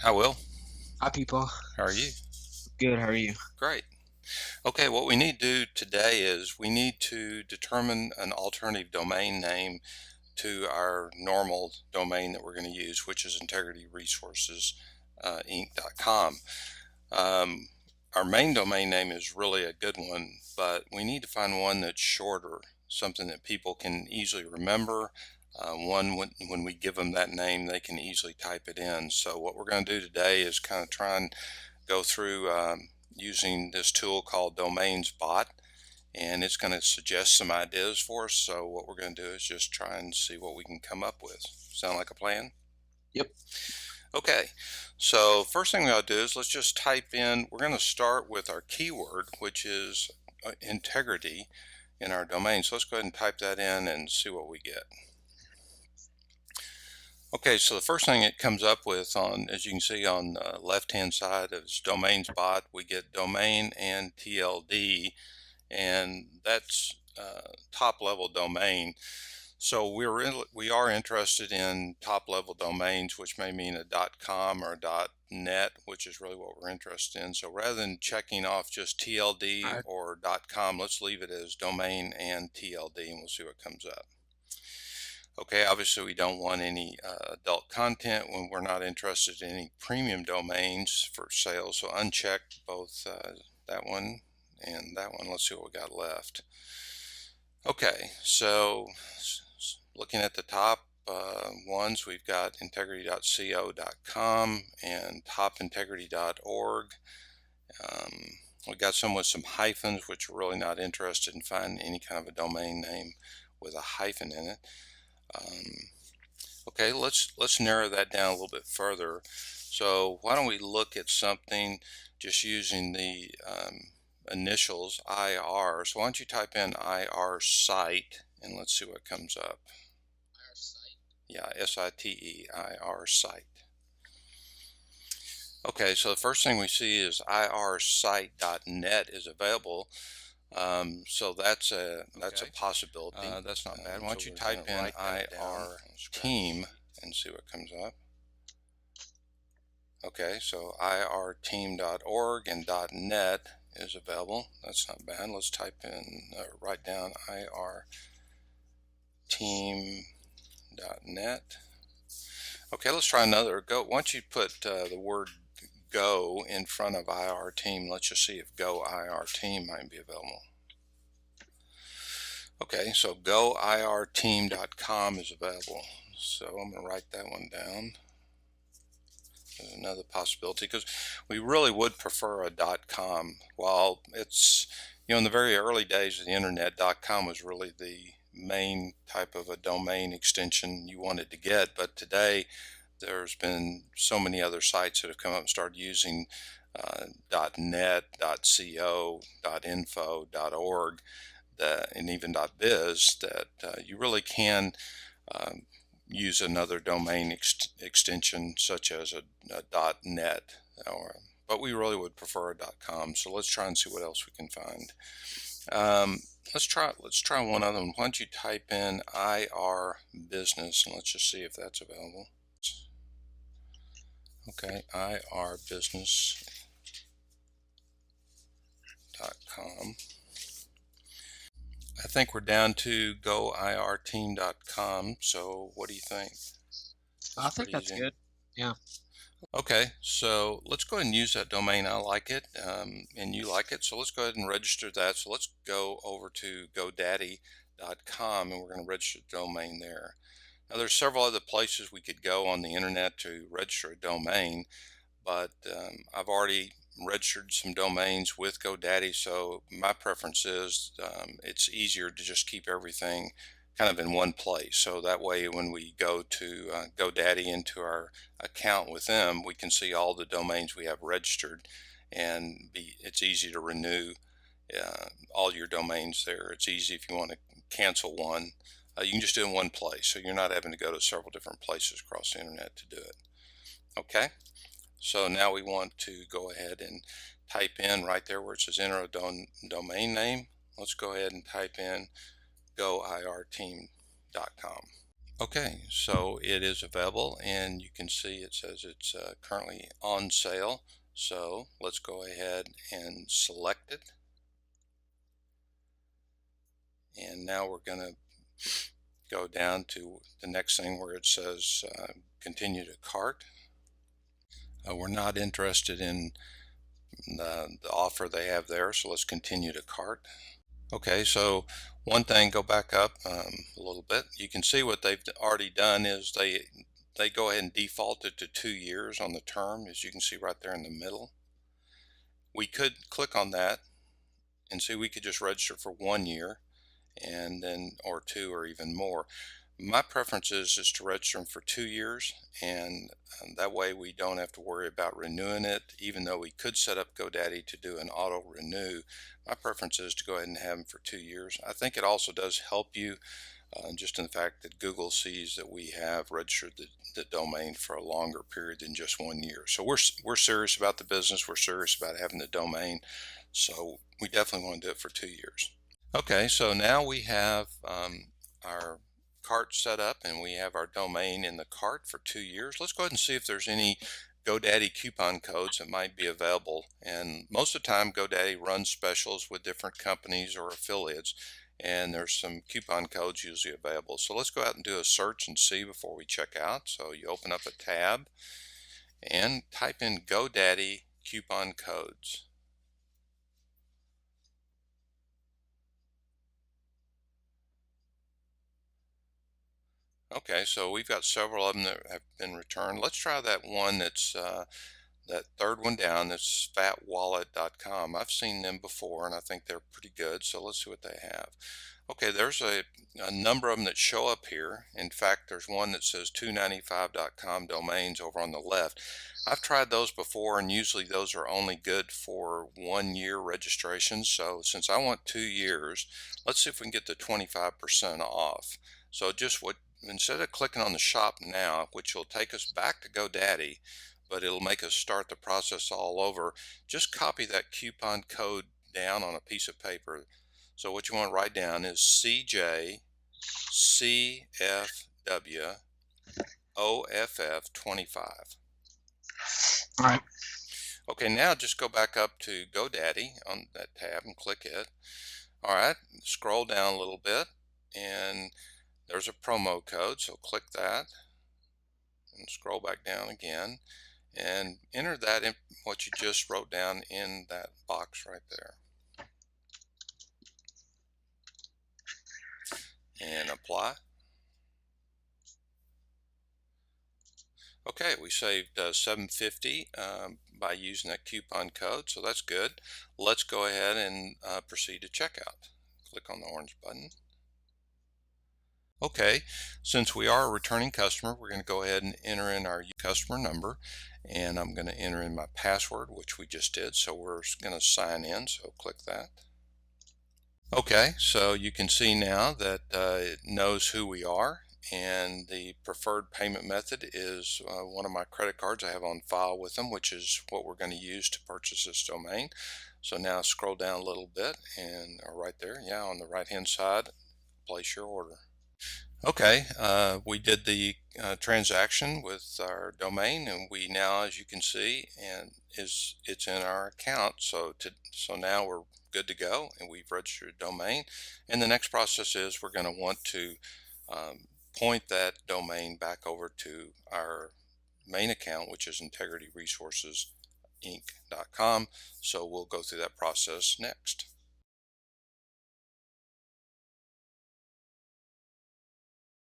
Hi, Will. Hi, people. How are you? Good. How are you? Great. Okay, what we need to do today is we need to determine an alternative domain name to our normal domain that we're going to use, which is integrityresourcesinc.com. Um, our main domain name is really a good one, but we need to find one that's shorter, something that people can easily remember. One when we give them that name, they can easily type it in. So what we're going to do today is kind of try and go through using this tool called Domains Bot, and it's going to suggest some ideas for us. So what we're going to do is just try and see what we can come up with. Sound like a plan? Yep. Okay, so first thing we ought to do is let's just type in, we're going to start with our keyword, which is integrity in our domain. So let's go ahead and type that in and see what we get. Okay, so the first thing it comes up with on, as you can see on the left-hand side is Domains Bot, we get domain and TLD, and that's top level domain. So we are interested in top level domains, which may mean a .com or a .net, which is really what we're interested in. So rather than checking off just TLD I, or .com, let's leave it as domain and TLD, and we'll see what comes up. Okay, obviously we don't want any adult content when we're not interested in any premium domains for sale. So uncheck both that one and that one. Let's see what we got left. Okay, so looking at the top ones, we've got integrity.co.com and topintegrity.org. Um, we got some with some hyphens, which we're really not interested in finding any kind of a domain name with a hyphen in it. Okay, let's narrow that down a little bit further. So why don't we look at something just using the initials IR. So why don't you type in IR site and let's see what comes up. Yeah, SITE, IR site. Okay, so the first thing we see is irsite.net is available. So that's a possibility. That's not bad. Why don't you type in IR team and see what comes up. Okay, so irteam.org and .net is available. That's not bad. Let's type in, write down irteam.net. Okay, let's try another. Go. Once you put the word go in front of IR team, let's just see if go IR team might be available. Okay, so goirteam.com is available. So I'm going to write that one down. There's another possibility because we really would prefer a .com. While it's, in the very early days of the internet, .com was really the main type of a domain extension you wanted to get. But today, there's been so many other sites that have come up and started using .net, .co, .info, .org, and even .biz that you really can use another domain extension such as a .net, but we really would prefer a .com. So let's try and see what else we can find. Let's try one other one. Why don't you type in IR business and let's just see if that's available. Okay, irbusiness.com. I think we're down to goirteam.com. So what do you think? I That's think pretty that's easy. good. Yeah. Okay, so let's go ahead and use that domain. I like it, and you like it. So let's go ahead and register that. So let's go over to GoDaddy.com and we're going to register the domain there. Now there's several other places we could go on the internet to register a domain, but I've already registered some domains with GoDaddy, so my preference is it's easier to just keep everything kind of in one place. So that way when we go to GoDaddy into our account with them, we can see all the domains we have registered, and it's easy to renew all your domains there. It's easy if you want to cancel one. You can just do it in one place, so you're not having to go to several different places across the internet to do it. Okay, so now we want to go ahead and type in right there where it says enter a domain name. Let's go ahead and type in goirteam.com. Okay, so it is available, and you can see it says it's currently on sale. So let's go ahead and select it. And now we're going to go down to the next thing where it says continue to cart. We're not interested in the offer they have there, so let's continue to cart. Okay, so one thing, go back up a little bit. You can see what they've already done is they go ahead and default it to 2 years on the term, as you can see right there in the middle. We could click on that and see we could just register for 1 year and then or two or even more. My preference is to register them for 2 years, and that way we don't have to worry about renewing it, even though we could set up GoDaddy to do an auto renew. My preference is to go ahead and have them for 2 years. I think it also does help you just in the fact that Google sees that we have registered the domain for a longer period than just 1 year. So we're serious about the business. We're serious about having the domain. So we definitely want to do it for 2 years. Okay, so now we have our cart set up and we have our domain in the cart for 2 years. Let's go ahead and see if there's any GoDaddy coupon codes that might be available. And most of the time GoDaddy runs specials with different companies or affiliates, and there's some coupon codes usually available. So let's go out and do a search and see before we check out. So you open up a tab and type in GoDaddy coupon codes. Okay, so we've got several of them that have been returned. Let's try that one that's that third one down, that's fatwallet.com. I've seen them before and I think they're pretty good. So let's see what they have. Okay, there's a number of them that show up here. In fact, there's one that says 295.com domains over on the left. I've tried those before, and usually those are only good for 1 year registration. So since I want 2 years, let's see if we can get the 25% off. So just what instead of clicking on the shop now, which will take us back to GoDaddy, but it'll make us start the process all over, just copy that coupon code down on a piece of paper. So what you want to write down is CJCFWOFF25. All right. Okay, now just go back up to GoDaddy on that tab and click it. All right, scroll down a little bit and there's a promo code, so click that and scroll back down again and enter that in what you just wrote down in that box right there and apply. Okay, we saved $7.50 by using that coupon code, so that's good. Let's go ahead and proceed to checkout. Click on the orange button. Okay, since we are a returning customer, we're going to go ahead and enter in our customer number, and I'm going to enter in my password, which we just did, so we're going to sign in, so click that. Okay, so you can see now that it knows who we are, and the preferred payment method is one of my credit cards I have on file with them, which is what we're going to use to purchase this domain. So now scroll down a little bit and right there, yeah, on the right hand side, place your order. Okay, we did the transaction with our domain, and we now, as you can see, and it's in our account. So now we're good to go, and we've registered a domain. And the next process is we're going to want to point that domain back over to our main account, which is integrityresourcesinc.com. So we'll go through that process next.